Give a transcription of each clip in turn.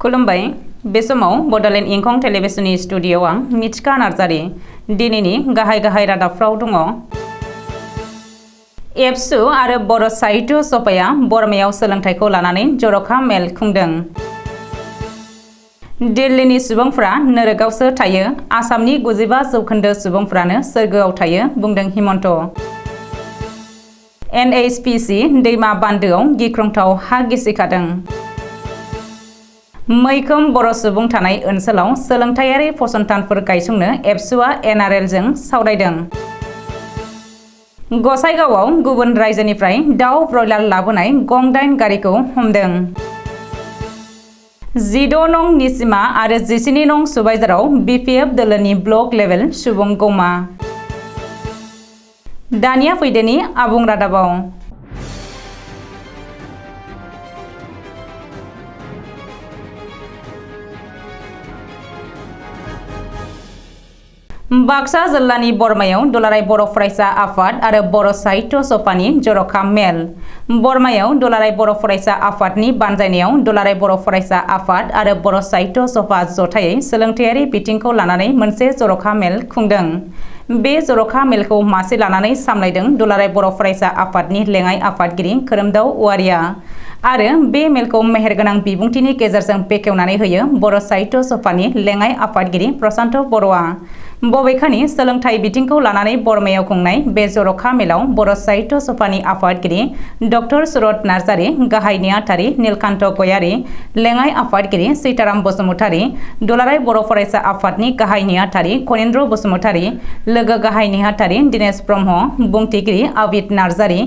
खुलुमबाय बे समाव बडोलेण्ड इंखं टेलिभिजननि स्टुडिय'आव आं मिथिका नार्जारि दिनैनि गाहाय रादाबफ्राव दङ। एबसु आरो बर' साहित्य सभाया बरमायाव सोलोंथाइखौ लानानै जर'खा मेल खुंदों। दिल्लीनि सुबुंफ्रा नोरोगावसो थायो, आसामनि 95% सुबुंफ्रानो सोरगोआव थायो बुंदों हिमन्त। NHPC दैमा बान्दोआव गिख्रंथाव हा गिसिखादों। मैखोम बर' सुबुं थानाय ओनसोलाव सोलोंथायारि फसंथानफोर गायसंनो एबसुआ NRL जों सावरायदों। गसाइगावआव गुबुन रायजोनिफ्राय दाउ ब्रयलार लाबोनाय गं 8 गारिखौ हमदों। 16 नं निसिमा आरो 17 नं सुबाइजाराव BPF दोलोनि ब्लक लेभेल सुबुं गौमा। दानिया फैदोनि आबुं रादाबाव। बाक्सा जिल्लानि बरमायाव दुलाराय बर' फरायसा आफाद आरो बर' साहित्य सभानि जर'खा मेल। बरमायाव दुलाराय बर' फरायसा आफादनि बानजायनायाव दुलाराय बर' फरायसा आफाद आरो बर' साहित्य सभा जथायै सोलोंथायारि बिथिंखौ लानानै मोनसे जर'खा मेल खुंदों। बे जर'खा मेलखौ मासि लानानै सामलायदों दुलाराय बर' फरायसा आफादनि लेङाइ आफादगिरि खोरोमदाव औवारिया आरो बे मेलखौ मेहेरगोनां बिबुंथिनि गेजेरजों बेखेवनानै होयो बर' साहित्य सभानि लेङाइ आफादगिरि प्रशान्त बर'आ। बबेखानि सोलोंथाइ बिथिंखौ लानानै बरमायाव खुंनाय बे जर'खा मेलाव बर' साहित्य सभानि आफादगिरि डक्टर सुरत नार्जारि, गाहाय नेहाथारि नीलकान्त गयारि, लेङाइ आफादगिरि सीताराम बसुमतारी, दुलाराय बर' फरायसा आफादनि गाहाय नेहाथारि खनेन्द्र बसुमतारी, लोगो गाहाय नेहाथारि दिनेश ब्रह्म, बुंथिगिरि आबिद नार्जारि,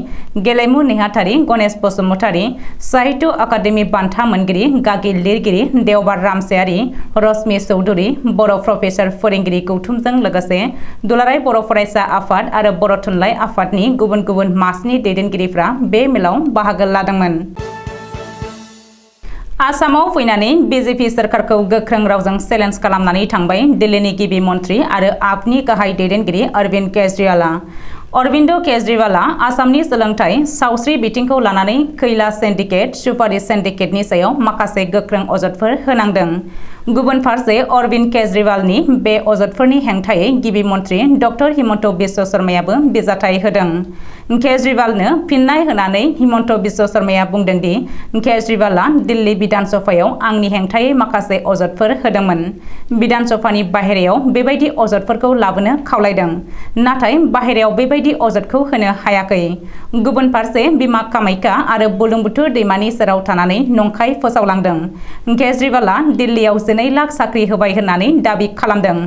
गेलेमु नेहाथारि गणेश बसुमतारी, साहित्य अकादेमि बान्था मोनगिरि गागि लिरगिरि देवबार रामसायारि, रश्मि चौधुरी, बर' प्रफेसार फोरोंगिरि गौथुम जों लोगोसे दुलाराय बर' फरायसा आफाद आरो बर' थुनलाइ आफादनि गुबुन मासनि दैदेनगिरिफ्रा बे मेलाव बाहागो लादोंमोन। आसामाव फैनानै BJP सोरखारखौ गोख्रों रावजों चेलेन्ज खालामनानै थांबाय दिल्लीनि गिबि मन्थ्रि आरो आपनि गाहाय दैदेनगिरि अरविन्द केजरीवाला। अरविन्द केजरीवाला आसामनि सोलोंथाइ, सावस्रि बिथिंखौ लानानै खैला सिन्डिकेट, सुपारि सिन्डिकेटनि सायाव माखासे गोख्रों अजदफोर होनांदों। गुबुन फारसे अरविन्द केजरीवालनि बे अजदफोरनि हेंथायै गिबि मन्थ्रि डक्टर हिमन्त बिश्व शर्मायाबो बिजाथाइ होदों। केजरीवालनो फिननाय होनानै हिमन्त बिश्व शर्माया बुंदों दि केजरीवाला दिल्ली बिधान सभायाव आंनि हेंथायै माखासे अजदफोर होदोंमोन। बिधान सभानि बाहेरायाव बेबायदि अजदफोरखौ लाबोनो खावलायदों, नाथाय बाहेरायाव बेबायदि अजदखौ होनो हायाखै। गुबुन फारसे बिमा कामाख्या आरो बुरलुंबुथुर दैमानि सेराव थानानै नंखाय फोसावलांदों। केजरीवाला दिल्लीयाव 2 लाख साख्रि होबाय होननानै दाबि खालामदों,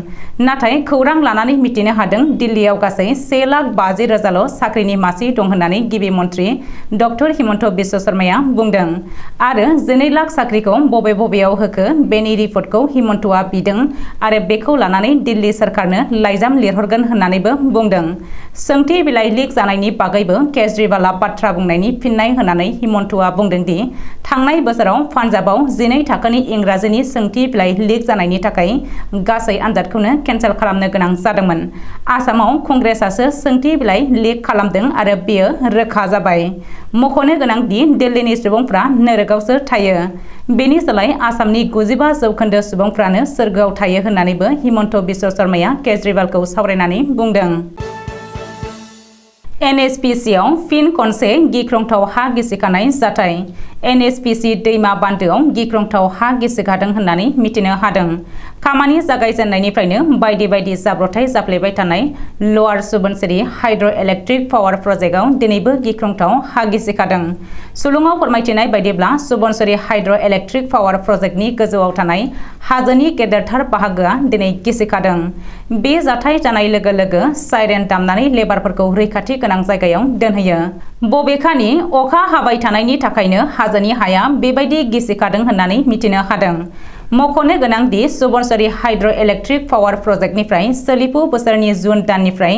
नाथाय खौरां लानानै मिथिनो हादों दिल्लीयाव गासै 1,50,000ल' साख्रिनि मासि दं होननानै गिबि मन्थ्रि डक्टर हिमन्त बिश्व शर्माया बुंदों आरो 2 लाख साख्रिखौ बबेयाव होखो बेनि रिपर्टखौ हिमन्तआ बिदों आरो बेखौ लानानै दिल्ली सोरखारनो लाइजाम लिरहरगोन होननानैबो बुंदों। सोंथि बिलाइ लिक जानायनि बागैबो केजरीवाला बाथ्रा बुंनायनि फिननाय होनानै हिमन्तआ बुंदों दि थांनाय बोसोराव पान्जाबाव 12 थाखोनि इंराजिनि सोंथि बिलाइ लिक जानायनि थाखाय गासै आनजादखौनो केन्सेल खालामनो गोनां जादोंमोन। आसामाव कंग्रेसआसो सोंथि बिलाइ लिक खालामदों आरो बेयो रोखा जाबाय। मख'नो गोनां दि दिल्लीनि सुबुंफ्रा नोरोगावसो थायो। बेनि सोलाय आसामनि 95% सुबुंफ्रानो सोरगोआव थायो होननानैबो हिमन्त बिश्व शर्माया केजरीवालखौ सावरायनानै बुंदों। NHPCआव फिन खनसे गिख्रंथाव हा गिसिखानाय जाथाय। NHPC दैमा बान्दोआव गिख्रंथाव हा गिसिखादों होननानै मिथिनो हादों। खामानि जागायजेननायनिफ्रायनो बायदि जाब्रबथाय जाफ्लेबाय थानाय लवार सुबनसिरि हाइड्र' इलेक्ट्रिक पावार प्रजेक्टआव दिनैबो गिख्रंथाव हा गिसिखादों। सुलुङाव फोरमायथिनाय बायदिब्ला सुबनसिरि हाइड्र' इलेक्ट्रिक पावार प्रजेक्टनि गोजौआव थानाय हाजोनि गेदेरथार बाहागोआ दिनै गिसिखादों। बे जाथाय जानाय लोगो साइरेन दामनानै लेबारफोरखौ रैखाथि गोनां जायगायाव दोनहैयो। बबेखानि अखा हाबाय थानायनि थाखायनो हाजोनि हाया बेबायदि गिसिखादों होननानै मिथिनो हादों। मख'नो गोनां दि सुबनसिरि हाइड्र' इलेक्ट्रिक पावार प्रजेक्टनिफ्राय सोलिफु बोसोरनि जुन दाननिफ्राय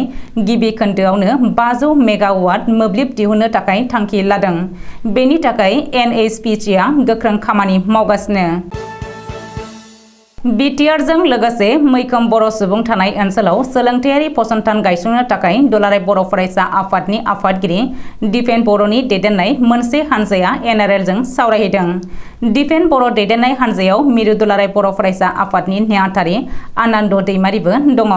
गिबि खोन्दोआवनो 500 मेगावाट मोब्लिब दिहुननो थाखाय थांखि लादों। बेनि थाखाय NHPCआ गोख्रों खामानि मावगासिनो। बिटिआरजों लोगोसे मैखोम बर' सुबुं थानाय ओनसोलाव सोलोंथायारि फसंथान गायसंनो थाखाय दुलाराय बर' फरायसा आफादनि आफादगिरि दिपेन बर'नि दैदेननाय मोनसे हानजाया एनआरएलजों सावरायहैदों। दिपेन बर' दैदेननाय हानजायाव मिरु दुलाराय बर' फरायसा आफादनि नेहाथारि आनन्द दैमारिबो दङ।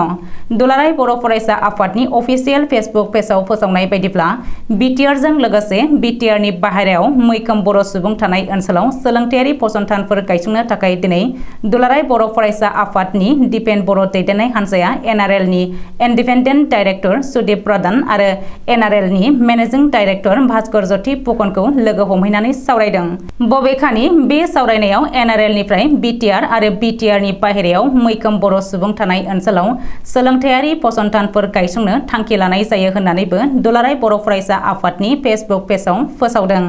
दुलाराय बर' फरायसा आफादनि अफिसियेल फेसबुक पेजआव फोसावनाय बायदिब्ला बिटिआरजों लोगोसे बिटिआरनि बाहेरायाव मैखोम बर' सुबुं थानाय ओनसोलाव सोलोंथायारि फसंथानफोर गायसंनो थाखाय दिनै दुलाराय बर' फरायसा आफादनि दिपेन बर' दैदेननाय हानजाया एनआरएलनि इन्डिपेन्डेन्ट डाइरेक्टर सुदीप प्रधान आरो एनआरएलनि मेनेजिं डाइरेक्टर भास्कर ज्योति फुकनखौ लोगो हमहैनानै सावरायदों। बबेखानि बे सावरायनायाव एनआरएलनिफ्राय बिटिआर आरो बिटिआरनि बाहेरायाव मैखोम बर' सुबुं थानाय ओनसोलाव सोलोंथायारि फसंथानफोर गायसंनो थांखि लानाय जायो होननानैबो दुलाराय बर' फरायसा आफादनि फेसबुक पेजआव फोसावदों।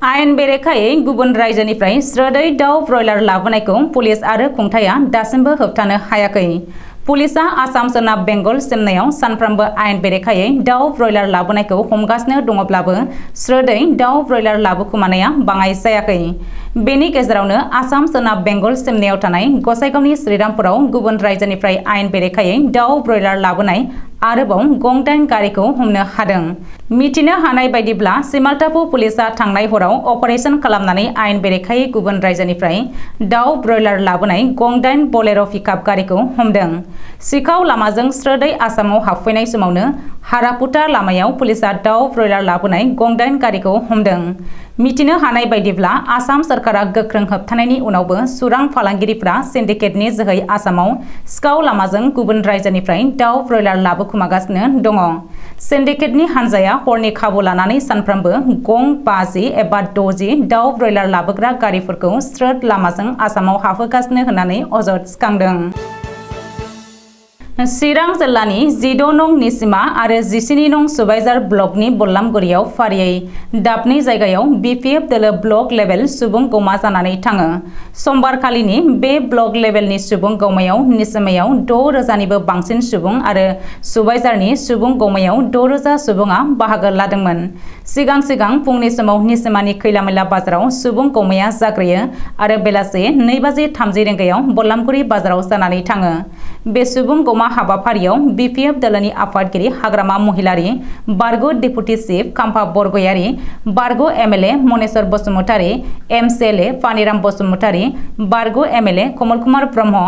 आयेन बेरेखायै गुबुन रायजोनिफ्राय स्रोदै दाउ ब्रयलार लाबोनायखौ पुलिस आरो खुंथाया दासिमबो होबथानो हायाखै। पुलिसआ आसाम सोनाब बेंगल सिमनायाव सानफ्रोमबो आयेन बेरेखायै दाउ ब्रयलार लाबोनायखौ हमगासिनो दङब्लाबो स्रोदै दाउ ब्रयलार लाबोखुमानाया बाङाय जायाखै। बेनि गेजेरावनो आसाम सोनाब बेंगल सिमनायाव थानाय गसाइगावनि श्रीरामपुराव गुबुन रायजोनिफ्राय आयेन बेरेखायै दाउ ब्रयलार लाबोनाय आरोबाव गं-10 गारिखौ हमनो हादों। मिथिनो हानाय बायदिब्ला सिमालटापु पुलिसआ थांनाय हराव अपारेशन खालामनानै आयेन बेरेखायै गुबुन रायजोनिफ्राय दाउ ब्रयलार लाबोनाय गं-10 बलेर' पिकआप गारिखौ हमदों। सिखाव लामाजों स्रोदै आसामाव हाबफैनाय समावनो हारापुटा लामायाव पुलिसआ दाउ ब्रयलार लाबोनाय गं-10 गारिखौ हमदों। मिथिनो हानाय बायदिब्ला आसाम सोरखारा गोख्रों होबथानायनि उनावबो सुरां फालांगिरिफ्रा सिन्डिकेटनि जोहै आसामाव सिखाव लामाजों गुबुन रायजोनिफ्राय दाउ ब्रयलार लाबोखुमागासिनो दङ। सिन्डिकेटनि हानजाया हरनि खाबु लानानै सानफ्रोमबो गं-50 एबा 60 दाउ ब्रयलार लाबोग्रा गारिफोरखौ स्रोद लामाजों आसामाव हाबहोगासिनो होननानै अजद थिखांदों। चिरां जिल्लानि 14 नं निसिमा आरो 17 नं सुबाइजार ब्लकनि बल्लामगुरियाव फारियै दाबनै जायगायाव बिपिएफ दोलो ब्लक लेभेल सुबुं गौमा जानानै थाङो। समबारखालिनि बे ब्लक लेभेलनि सुबुं गौमायाव निसिमायाव 6,000निबो बांसिन सुबुं आरो सुबाइजारनि सुबुं गौमायाव 6,000 सुबुङा बाहागो लादोंमोन। सिगां फुंनि समाव निसिमानि खैला-मैला बाजाराव सुबुं गौमाया जाग्रोयो आरो बेलासे 2:30 रिंगायाव बल्लामगुरि बाजाराव जानानै थाङो। बे सुबुं गौमा हाबाफारियाव बिपिएफ दोलोनि आफादगिरि हाग्रामा महिलारि, बारग' डेपुटि चिफ खाम्फा बरगयारि, बारग' एमएलए मनेश्वर बसुमतारी, एमसिएलए पानिराम बसुमतारी, बारग' एमएलए कमल कुमार ब्रह्म,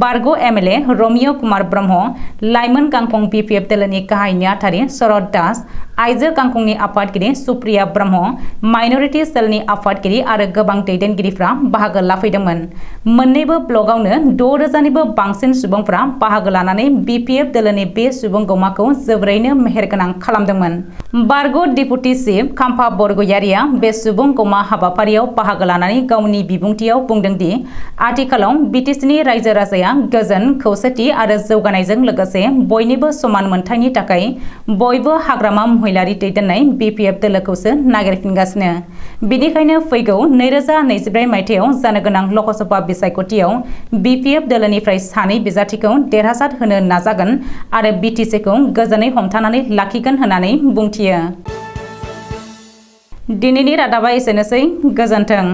बारग' एमएलए रमिय कुमार ब्रह्म, लाइमोन गांखं बिपिएफ दोलोनि गाहाय नेहाथारि शरद दास, आइजो गांखंनि आफादगिरि सुप्रिया ब्रह्म, माइनरिटि सेलनि आफादगिरि आरो गोबां दैदेनगिरिफ्रा बाहागो लाफैदोंमोन। मोन्नैबो ब्लकआवनो 6,000निबो बांसिन सुबुंफ्रा बाहागो लानानै बिपिएफ दोलोनि बे सुबुं गौमाखौ जोबोरैनो मेहेरगोनां खालामदोंमोन। बारग' डेपुटि चिफ खाम्फा बरगयारिया बे सुबुं गौमा हाबाफारियाव बाहागो लानानै गावनि बिबुंथियाव बुंदोंदि आथिखालाव बिटिसिनि रायजो राजाया गोजोन, खौसेथि आरो जौगानायजों लोगोसे बयनिबो समान मोनथायनि थाखाय बयबो हाग्रामा महिलारि दैदेननाय बिपिएफ दोलोखौसो नागिरफिनगासिनो। बेनिखायनो फैगौ 2024 मायथाइयाव जानो गोनां लकसभा बिसायख'थियाव बिपिएफ दोलोनिफ्राय सानै बिजाथिखौ देरहासार होनो नाजागोन आरो बिटिसिखौ गोजोनै हमथानानै लाखिगोन होननानै बुंथियो। दिनैनि रादाबा एसेनोसै, गोजोन्थों।